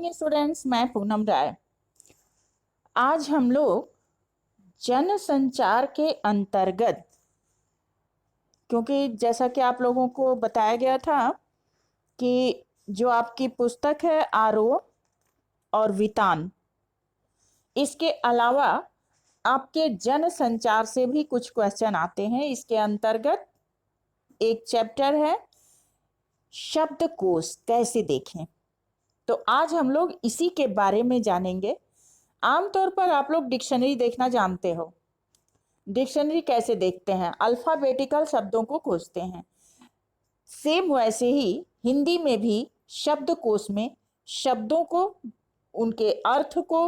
Morning students, मैं पूनम राय। आज हम लोग जन संचार के अंतर्गत, क्योंकि जैसा कि आप लोगों को बताया गया था कि जो आपकी पुस्तक है आरोह और वितान, इसके अलावा आपके जन संचार से भी कुछ क्वेश्चन आते हैं। इसके अंतर्गत एक चैप्टर है शब्दकोश कैसे देखें, तो आज हम लोग इसी के बारे में जानेंगे। आमतौर पर आप लोग डिक्शनरी देखना जानते हो। डिक्शनरी कैसे देखते हैं? अल्फाबेटिकल शब्दों को खोजते हैं। सेम वैसे ही हिंदी में भी शब्दकोश में शब्दों को, उनके अर्थ को,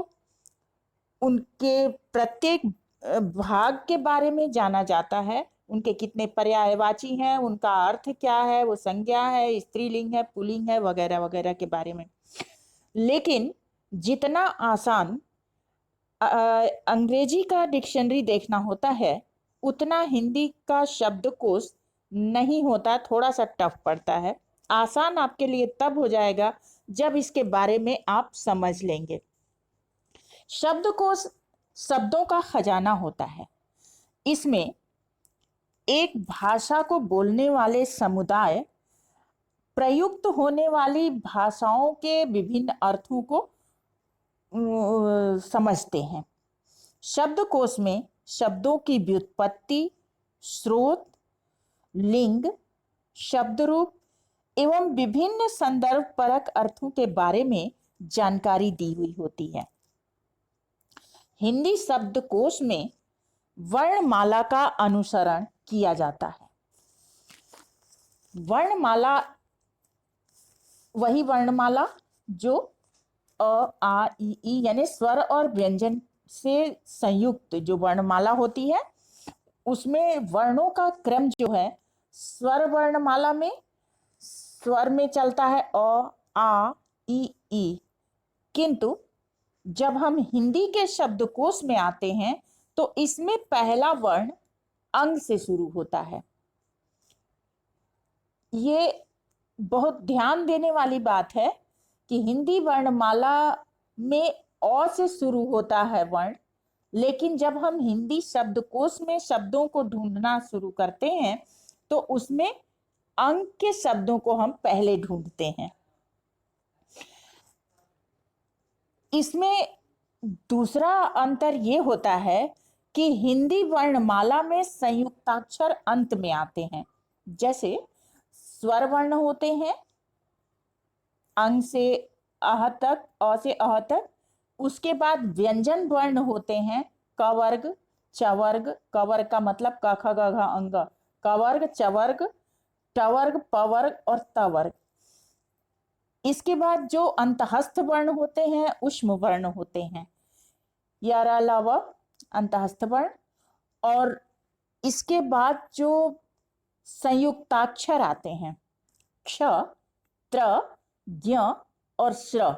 उनके प्रत्येक भाग के बारे में जाना जाता है। उनके कितने पर्यायवाची हैं, उनका अर्थ क्या है, वो संज्ञा है, स्त्रीलिंग है, पुल्लिंग है, वगैरह वगैरह के बारे में। लेकिन जितना आसान अंग्रेजी का डिक्शनरी देखना होता है, उतना हिंदी का शब्दकोश नहीं होता, थोड़ा सा टफ पड़ता है। आसान आपके लिए तब हो जाएगा जब इसके बारे में आप समझ लेंगे। शब्दकोश शब्दों का खजाना होता है। इसमें एक भाषा को बोलने वाले समुदाय प्रयुक्त होने वाली भाषाओं के विभिन्न अर्थों को समझते हैं। शब्दकोश में शब्दों की व्युत्पत्ति, स्रोत, लिंग, शब्द रूप एवं विभिन्न संदर्भ परक अर्थों के बारे में जानकारी दी हुई होती है। हिंदी शब्दकोश में वर्णमाला का अनुसरण किया जाता है। वर्णमाला वही वर्णमाला जो अ, आ, ई यानी स्वर और व्यंजन से संयुक्त जो वर्णमाला होती है, उसमें वर्णों का क्रम जो है, स्वर वर्णमाला में स्वर में चलता है अ, आ, ई। किंतु जब हम हिंदी के शब्दकोश में आते हैं तो इसमें पहला वर्ण अंग से शुरू होता है। ये बहुत ध्यान देने वाली बात है कि हिंदी वर्णमाला में अ से शुरू होता है वर्ण, लेकिन जब हम हिंदी शब्दकोश में शब्दों को ढूंढना शुरू करते हैं तो उसमें अंग के शब्दों को हम पहले ढूंढते हैं। इसमें दूसरा अंतर यह होता है कि हिंदी वर्णमाला में संयुक्ताक्षर अंत में आते हैं। जैसे स्वर वर्ण होते हैं अंग से अह तक, अ से अह तक। उसके बाद व्यंजन वर्ण होते हैं क वर्ग, च वर्ग। क वर्ग का मतलब क ख ग घ अंग, क वर्ग, च वर्ग, ट वर्ग, प वर्ग और त वर्ग। इसके बाद जो अंतहस्थ वर्ण होते हैं ऊष्म वर्ण होते हैं, यारा लव अंतहस्थ वर्ण। और इसके बाद जो संयुक्ताक्षर आते हैं क्ष, त्र, ज्ञ और श्र,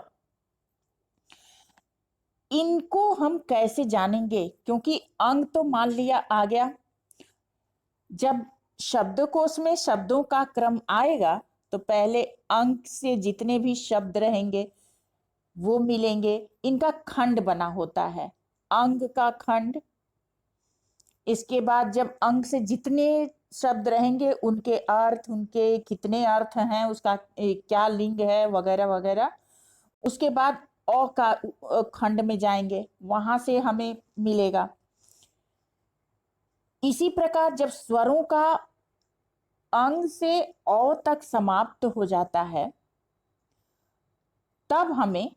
इनको हम कैसे जानेंगे? क्योंकि अंग तो मान लिया आ गया। जब शब्दकोश में शब्दों का क्रम आएगा तो पहले अंग से जितने भी शब्द रहेंगे वो मिलेंगे। इनका खंड बना होता है, अंग का खंड। इसके बाद जब अंग से जितने शब्द रहेंगे उनके अर्थ, उनके कितने अर्थ हैं, उसका क्या लिंग है, वगैरह वगैरह। उसके बाद अ का खंड में जाएंगे, वहां से हमें मिलेगा। इसी प्रकार जब स्वरों का अंग से अ तक समाप्त हो जाता है तब हमें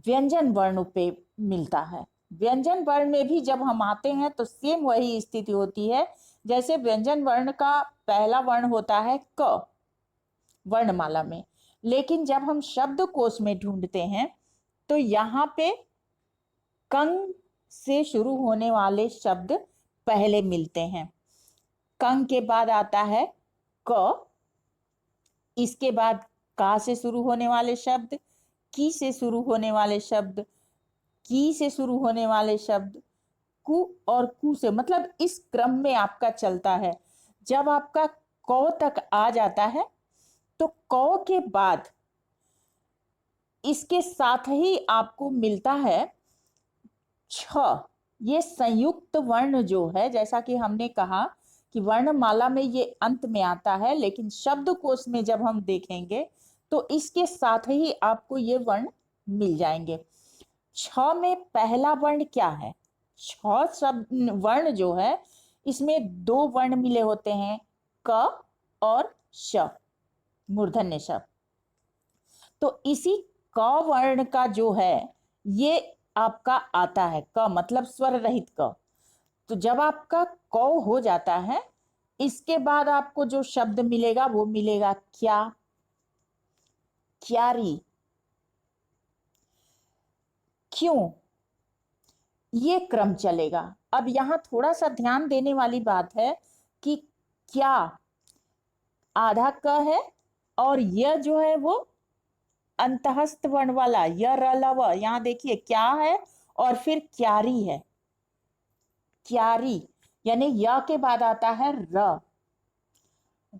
व्यंजन वर्ण पे मिलता है। व्यंजन वर्ण में भी जब हम आते हैं तो सेम वही स्थिति होती है। जैसे व्यंजन वर्ण का पहला वर्ण होता है क वर्णमाला में, लेकिन जब हम शब्दकोश में ढूंढते हैं तो यहाँ पे कंग से शुरू होने वाले शब्द पहले मिलते हैं। कंग के बाद आता है क, इसके बाद का से शुरू होने वाले शब्द, की से शुरू होने वाले शब्द, की से शुरू होने वाले शब्द, कु और कु से, मतलब इस क्रम में आपका चलता है। जब आपका क तक आ जाता है तो क के बाद इसके साथ ही आपको मिलता है छ। ये संयुक्त वर्ण जो है, जैसा कि हमने कहा कि वर्णमाला में ये अंत में आता है, लेकिन शब्दकोश में जब हम देखेंगे तो इसके साथ ही आपको ये वर्ण मिल जाएंगे। छ में पहला वर्ण क्या है? छ शब्द वर्ण जो है, इसमें दो वर्ण मिले होते हैं, क और श, मूर्धन्य श। तो इसी क वर्ण का जो है ये आपका आता है, क मतलब स्वर रहित क। तो जब आपका क हो जाता है, इसके बाद आपको जो शब्द मिलेगा वो मिलेगा क्या, क्यारी, क्यों, ये क्रम चलेगा। अब यहां थोड़ा सा ध्यान देने वाली बात है कि क्या आधा क है और यह जो है वो अंतहस्त वर्ण वाला य र ल व, यहां देखिए क्या है और फिर क्यारी है। क्यारी यानी य के बाद आता है र,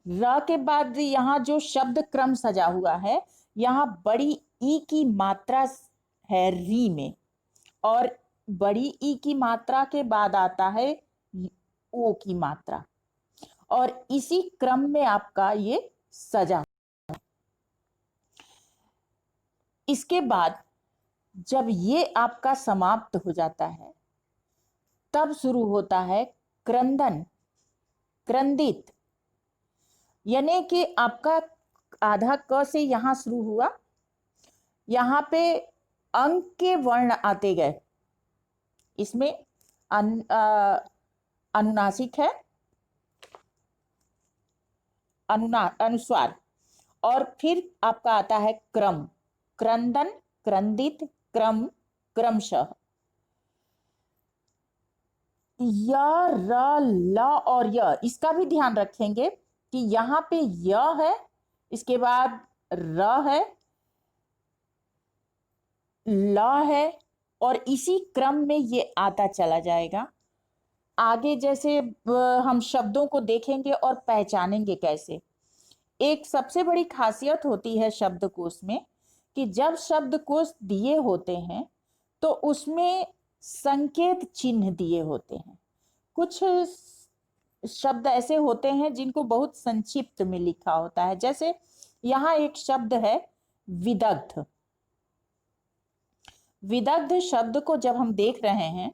र के बाद यहां जो शब्द क्रम सजा हुआ है, यहां बड़ी ई की मात्रा है री में, और बड़ी ई की मात्रा के बाद आता है ओ की मात्रा, और इसी क्रम में आपका ये सजा। इसके बाद जब ये आपका समाप्त हो जाता है, तब शुरू होता है क्रंदन, क्रंदित, यानी कि आपका आधा क से यहां शुरू हुआ, यहां पे अंक के वर्ण आते गए, इसमें अनुनासिक है, अनुस्वार, और फिर आपका आता है क्रम, क्रंदन, क्रंदित, क्रम, क्रमशः। य र ल और य, इसका भी ध्यान रखेंगे कि यहां पे य है, इसके बाद र है, ल है, और इसी क्रम में ये आता चला जाएगा। आगे जैसे हम शब्दों को देखेंगे और पहचानेंगे कैसे। एक सबसे बड़ी खासियत होती है शब्दकोश में कि जब शब्दकोश दिए होते हैं तो उसमें संकेत चिन्ह दिए होते हैं। कुछ शब्द ऐसे होते हैं जिनको बहुत संक्षिप्त में लिखा होता है, जैसे यहां एक शब्द है विदग्ध। विदग्ध शब्द को जब हम देख रहे हैं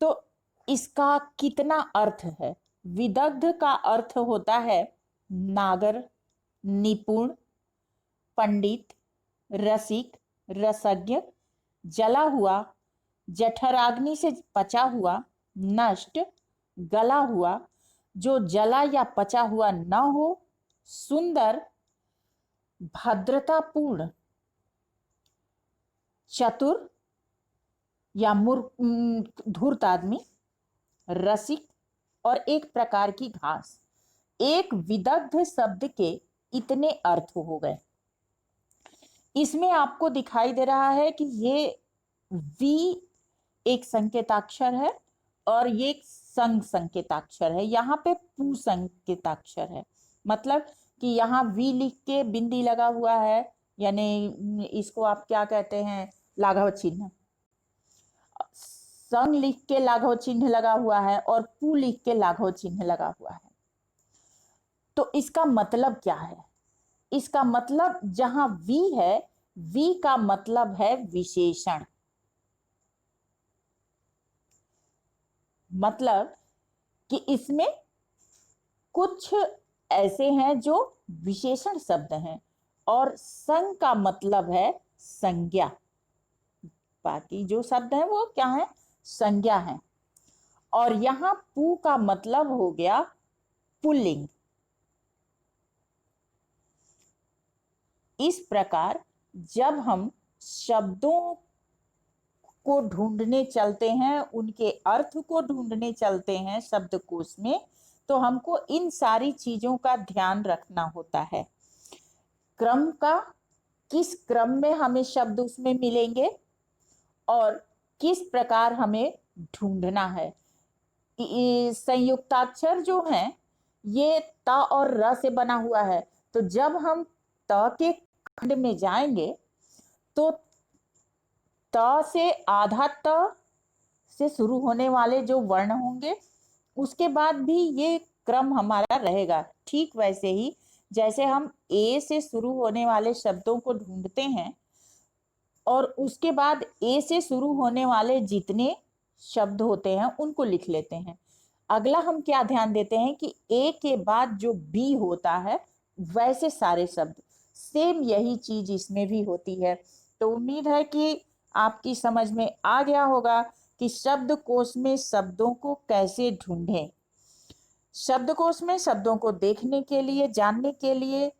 तो इसका कितना अर्थ है। विदग्ध का अर्थ होता है नागर, निपुण, पंडित, रसिक, रसज्ञ, जला हुआ, जठराग्नि से पचा हुआ, नष्ट, गला हुआ, जो जला या पचा हुआ न हो, सुंदर, भद्रतापूर्ण, चतुर या धूर्त आदमी, रसिक, और एक प्रकार की घास। एक विदग्ध शब्द के इतने अर्थ हो गए। इसमें आपको दिखाई दे रहा है कि ये वी एक संकेताक्षर है और ये एक संग संकेताक्षर है, यहाँ पे पू संकेताक्षर है, मतलब कि यहाँ वी लिख के बिंदी लगा हुआ है, यानी इसको आप क्या कहते हैं, लाघव चिन्ह। संग लिख के लाघव चिन्ह लगा हुआ है और पू लिख के लाघव चिन्ह लगा हुआ है। तो इसका मतलब क्या है? इसका मतलब जहां वी है, वी का मतलब है विशेषण, मतलब कि इसमें कुछ ऐसे हैं जो विशेषण शब्द हैं, और संग का मतलब है संज्ञा। बाकी जो शब्द हैं वो क्या है, संज्ञा है। और यहां पू का मतलब हो गया पुल्लिंग। इस प्रकार जब हम शब्दों को ढूंढने चलते हैं, उनके अर्थ को ढूंढने चलते हैं शब्दकोश में, तो हमको इन सारी चीजों का ध्यान रखना होता है। क्रम का, किस क्रम में हमें शब्द उसमें मिलेंगे और किस प्रकार हमें ढूंढना है। संयुक्ताक्षर जो हैं ये त और र से बना हुआ है, तो जब हम त के खंड में जाएंगे तो त से आधा त से शुरू होने वाले जो वर्ण होंगे उसके बाद भी ये क्रम हमारा रहेगा। ठीक वैसे ही जैसे हम ए से शुरू होने वाले शब्दों को ढूंढते हैं और उसके बाद ए से शुरू होने वाले जितने शब्द होते हैं उनको लिख लेते हैं। अगला हम क्या ध्यान देते हैं कि ए के बाद जो बी होता है वैसे सारे शब्द, सेम यही चीज इसमें भी होती है। तो उम्मीद है कि आपकी समझ में आ गया होगा कि शब्दकोश में शब्दों को कैसे ढूंढें। शब्दकोश में शब्दों को देखने के लिए, जानने के लिए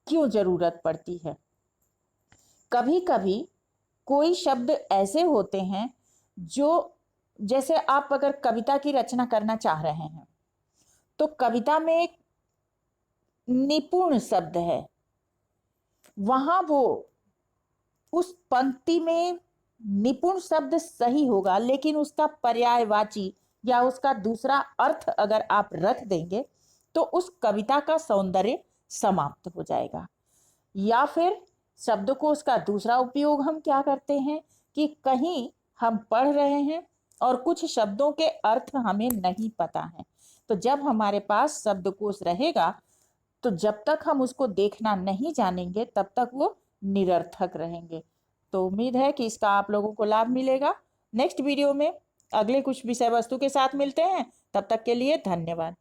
क्यों जरूरत पड़ती है। कभी कभी कोई शब्द ऐसे होते हैं जो, जैसे आप अगर कविता की रचना करना चाह रहे हैं तो कविता में एक निपुण शब्द है, वहां वो उस पंक्ति में निपुण शब्द सही होगा, लेकिन उसका पर्यायवाची या उसका दूसरा अर्थ अगर आप रख देंगे तो उस कविता का सौंदर्य समाप्त हो जाएगा। या फिर शब्दकोश का दूसरा उपयोग हम क्या करते हैं कि कहीं हम पढ़ रहे हैं और कुछ शब्दों के अर्थ हमें नहीं पता है, तो जब हमारे पास शब्दकोश रहेगा तो जब तक हम उसको देखना नहीं जानेंगे तब तक वो निरर्थक रहेंगे। तो उम्मीद है कि इसका आप लोगों को लाभ मिलेगा। नेक्स्ट वीडियो में अगले कुछ विषय वस्तु के साथ मिलते हैं, तब तक के लिए धन्यवाद।